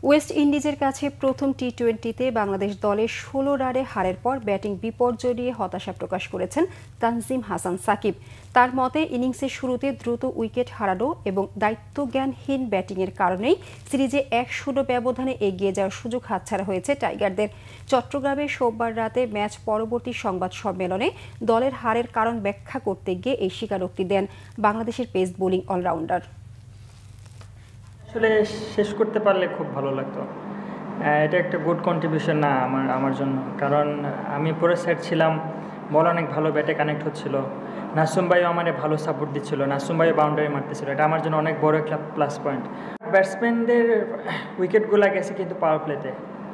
West ইন্ডিজের কাছে প্রথম টি-20তে বাংলাদেশ দলের ১৬ রানে হারের পর ব্যাটিং বিপর্যয় নিয়ে হতাশা প্রকাশ করেছেন তানজিম হাসান সাকিব। তার মতে ইনিংসের শুরুতে দ্রুত উইকেট হারানো এবং দায়িত্বজ্ঞানহীন ব্যাটিংয়ের কারণেই সিরিজে ১-০ ব্যবধানে এগিয়ে যাওয়ার সুযোগ হাতছাড়া হয়েছে টাইগারদের। চট্টগ্রামে সোমবার রাতে ম্যাচ পরবর্তী সংবাদ সম্মেলনে দলের হারের কারণ ব্যাখ্যা করতে গিয়ে এই স্বীকারোক্তি দেন বাংলাদেশের পেস বোলিং অলরাউন্ডার। আসলে শেষ করতে পারলে খুব ভালো লাগতো। এটা একটা গুড কন্ট্রিবিউশন না আমার জন্য, কারণ আমি পুরো সেট ছিলাম, বল অনেক ভালো ব্যাটে কানেক্ট হচ্ছিল, নাসুম ভাইও আমার ভালো সাপোর্ট দিচ্ছিল, নাসুম ভাইও বাউন্ডারি মারতেছিল, এটা আমার জন্য অনেক বড় একটা প্লাস পয়েন্ট। ব্যাটসম্যানদের উইকেটগুলো গেছে কিন্তু পাওয়ার প্লেতে,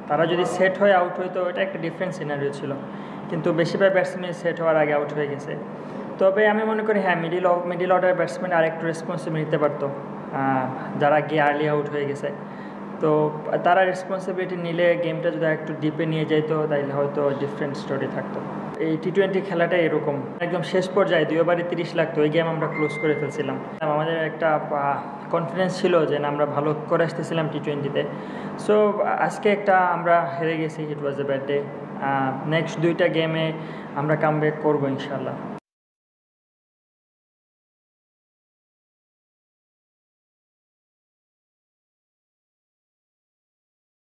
তারা যদি সেট হয়ে আউট হইতো এটা একটা ডিফারেন্ট সিনারিও ছিল, কিন্তু বেশিরভাগ ব্যাটসম্যান সেট হওয়ার আগে আউট হয়ে গেছে। তবে আমি মনে করি হ্যাঁ, মিডিল অর্ডার ব্যাটসম্যান আর একটু রেসপন্সিবিলিটি নিতে পারতো, যারা গিয়ে আর্লি আউট হয়ে গেছে। তো তারা রেসপন্সিবিলিটি নিলে গেমটা যদি একটু ডিপে নিয়ে যাইতো তাহলে হয়তো ডিফারেন্ট স্টোরি থাকতো। এই টি-20 খেলাটা এরকম, একদম শেষ পর্যায়ে 2 ওভারে 30 লাগতো, ওই গেম আমরা ক্লোজ করে ফেলছিলাম। আমাদের একটা কনফিডেন্স ছিল যে না, আমরা ভালো করে আসতেছিলাম টি-20তে। সো আজকে আমরা হেরে গেছি, ইট ওয়াজ এ ব্যাড ডে। নেক্সট 2টা গেমে আমরা কামব্যাক করবো ইনশাল্লাহ।